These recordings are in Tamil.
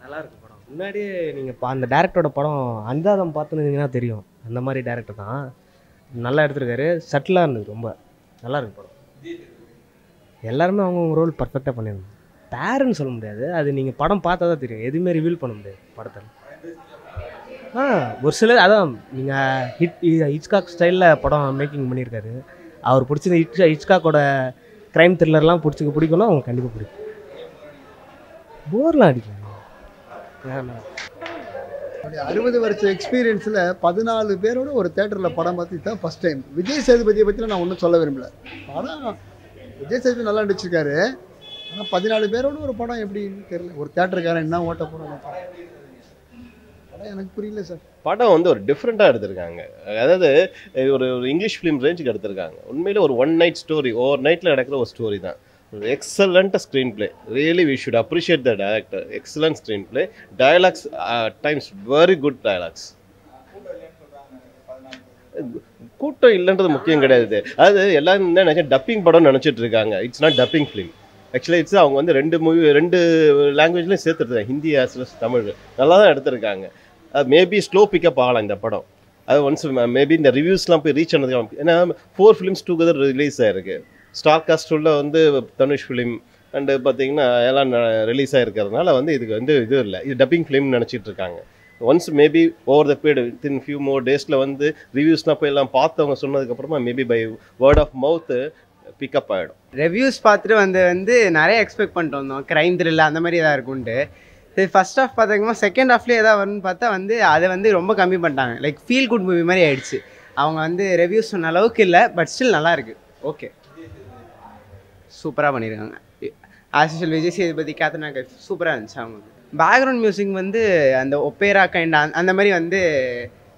நல்லா இருக்கு படம். முன்னாடியே நீங்கள் அந்த டேரக்டரோட படம் அந்தாதம் பார்த்துருந்தீங்கன்னா தெரியும். அந்த மாதிரி டேரக்டர் தான். நல்லா எடுத்திருக்காரு. சட்டிலாக இருந்தது. ரொம்ப நல்லா இருக்கு படம். எல்லாருமே அவங்கவுங்க ரோல் பர்ஃபெக்டாக பண்ணியிருந்தாங்க. பேருன்னு சொல்ல முடியாது. அது நீங்கள் படம் பார்த்தா தான் தெரியும். எதுவுமே ரிவீல் பண்ண முடியாது படத்தில். ஒரு சிலர் அதான் நீங்கள் ஹிட்ச்காக் ஸ்டைலில் படம் மேக்கிங் பண்ணியிருக்காரு. அவர் பிடிச்சது ஹிட்ச்காக்கோட க்ரைம் த்ரில்லர்லாம் பிடிக்கும்னா அவங்க கண்டிப்பாக பிடிக்கும். போர்லாம் அடிக்கல. 60 வருஷ எக்ஸ்பீரியன்ஸில் 14 பேரோட ஒரு தேட்டரில் படம் பார்த்து தான் ஃபஸ்ட் டைம். விஜய் சேதுபதியை பற்றிலாம் நான் ஒன்றும் சொல்ல விரும்பல. படம் விஜய் சேதுபதி நல்லா நடிச்சிருக்காரு. ஆனால் 14 பேரோட ஒரு படம் எப்படின்னு தெரியல. ஒரு தேட்டருக்காரன் என்ன ஓட்ட போகிறாங்க படம் எனக்கு புரியல சார். படம் வந்து ஒரு டிஃப்ரெண்ட்டாக எடுத்திருக்காங்க. அதாவது ஒரு இங்கிலீஷ் ஃபிலிம் ரேஞ்சுக்கு எடுத்திருக்காங்க. உண்மையில் ஒரு ஒன் நைட் ஸ்டோரி, ஓவர் நைட்டில் நடக்கிற ஒரு ஸ்டோரி தான். Excellent screenplay. Really, we should appreciate the director. Excellent screenplay. Dialogues times very good dialogues. கூட்டம் இல்லைன்றது முக்கியம் கிடையாது. அது எல்லாரும் என்ன நினைச்சா டப்பிங் படம் நினச்சிட்டு இருக்காங்க. It's not dubbing film. Actually it's அவங்க வந்து ரெண்டு லாங்குவேஜ்லையும் சேர்த்துருக்காங்க. ஹிந்தி ஆஸ் வெல் தமிழ் நல்லா தான் எடுத்திருக்காங்க. மேபி ஸ்லோ பிக்கப் ஆகலாம் இந்த படம். அது ஒன்ஸ் மேபி இந்த ரிவ்யூஸ்லாம் போய் ரீச் ஆனதுக்கு, ஏன்னா 4 ஃபிலிம்ஸ் டுகெதர் ரிலீஸ் ஆயிருக்கு. ஸ்டார் காஸ்ட் உள்ள வந்து தனுஷ் ஃபிலிம் அண்டு பார்த்தீங்கன்னா எல்லாம் ரிலீஸ் ஆகிருக்கிறதுனால வந்து இதுக்கு வந்து இது இல்லை, இது டப்பிங் ஃபிலிம்னு நினச்சிட்டு இருக்காங்க. Once maybe over the period within few more டேஸில் வந்து ரிவ்யூஸ்லாம் போய் எல்லாம் பார்த்தவங்க சொன்னதுக்கப்புறமா மேபி பை வேர்ட் ஆஃப் மவுத்து பிக்கப் ஆகிடும். ரிவ்யூஸ் பார்த்துட்டு வந்து நிறைய எக்ஸ்பெக்ட் பண்ணிட்டு வந்தோம். க்ரைம் த்ரில்லர் அந்த மாதிரி எதாவது இருக்குன்ட்டு. சரி, ஃபர்ஸ்ட் ஹாஃப் பார்த்தீங்கன்னா செகண்ட் ஹாஃப்லேயே எதாவது வரும்னு பார்த்தா வந்து அதை வந்து ரொம்ப கம்மி பண்ணிட்டாங்க. லைக் ஃபீல் குட் மூவி மாதிரி ஆயிடுச்சு. அவங்க வந்து ரிவ்யூஸ் சொன்ன அளவுக்கு இல்லை, பட் ஸ்டில் நல்லா இருக்குது. ஓகே, சூப்பராக பண்ணியிருக்காங்க. As usual Vijay Sethupathi, Katerina Kaif சூப்பராக இருந்துச்சு. அவங்க பேக்ரவுண்ட் மியூசிக் வந்து அந்த ஒப்பேரா கைண்ட் அந்த மாதிரி வந்து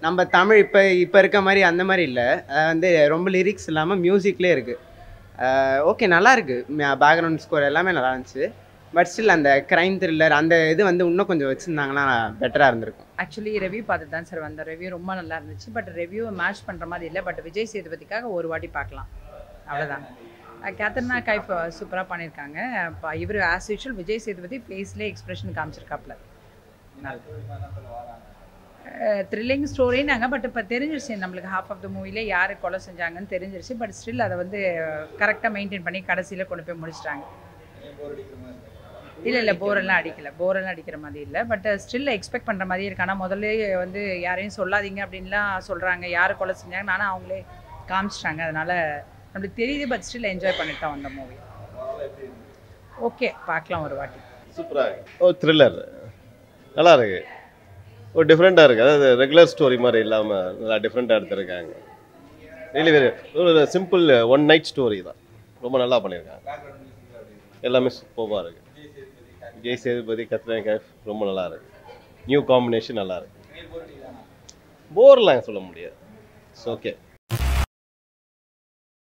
நம்ம தமிழ் இப்போ இருக்க மாதிரி அந்த மாதிரி இல்லை. வந்து ரொம்ப லிரிக்ஸ் இல்லாமல் மியூசிக்லேயே இருக்குது. ஓகே, நல்லா இருக்குது. பேக்ரவுண்ட் ஸ்கோர் எல்லாமே நல்லா இருந்துச்சு. பட் ஸ்டில் அந்த க்ரைம் த்ரில்லர் அந்த இது வந்து இன்னும் கொஞ்சம் வச்சுருந்தாங்கன்னா பெட்டராக இருந்திருக்கும். ஆக்சுவலி ரிவ்யூ பார்த்துட்டு தான் சார் வந்த ரிவ்யூ ரொம்ப நல்லா இருந்துச்சு. பட் ரிவ்யூ மேட்ச் பண்ணுற மாதிரி இல்லை. பட் விஜய் சேதுபதிக்காக ஒரு வாட்டி பார்க்கலாம், அவ்வளோதான். கேத்ரினா கைஃப் சூப்பராக பண்ணியிருக்காங்க. இப்போ இவர் ஆஸ் யூஷுவல் விஜய் சேதுபதி ஃபேஸ்லேயே எக்ஸ்பிரஷன் காமிச்சிருக்காப்புல. த்ரில்லிங் ஸ்டோரின்னாங்க. பட் இப்போ தெரிஞ்சிருச்சு நம்மளுக்கு ஹாஃப் ஆஃப் த மூவிலே யார் கொலை செஞ்சாங்கன்னு தெரிஞ்சிருச்சு. பட் ஸ்டில் அதை வந்து கரெக்டாக மெயின்டைன் பண்ணி கடைசியில் கொண்டு போய் முடிச்சிட்டாங்க. இல்லை போரெல்லாம் அடிக்கிற மாதிரி இல்லை. பட் ஸ்டில் எக்ஸ்பெக்ட் பண்ணுற மாதிரி இருக்கு. ஆனால் முதல்ல வந்து யாரையும் சொல்லாதீங்க அப்படின்லாம் சொல்கிறாங்க. யார் கொலை செஞ்சாங்க ஆனால் அவங்களே காமிச்சிட்டாங்க. அதனால் நம்மளுக்கு தெரியுது. பட் ஸ்டில் என்ஜாய் பண்ணிட்டோம் அந்த மூவி. ஓகே, பார்க்கலாம் ஒரு வாட்டி. சூப்பராக ஒரு த்ரில்லர் நல்லா இருக்கு. ஒரு டிஃப்ரெண்ட்டாக இருக்குது. அதாவது ரெகுலர் ஸ்டோரி மாதிரி இல்லாமல் நல்லா டிஃப்ரெண்ட்டாக எடுத்துருக்காங்க. ரியலி வெரி ஒரு சிம்பிள் ஒன் நைட் ஸ்டோரி தான். ரொம்ப நல்லா பண்ணியிருக்காங்க. எல்லாமே சூப்பராக இருக்குது. விஜய் சேதுபதி, கேத்ரினா கைஃப் ரொம்ப நல்லா இருக்கு. நியூ காம்பினேஷன் நல்லா இருக்கு. போர்லாம் சொல்ல முடியாது. It's okay.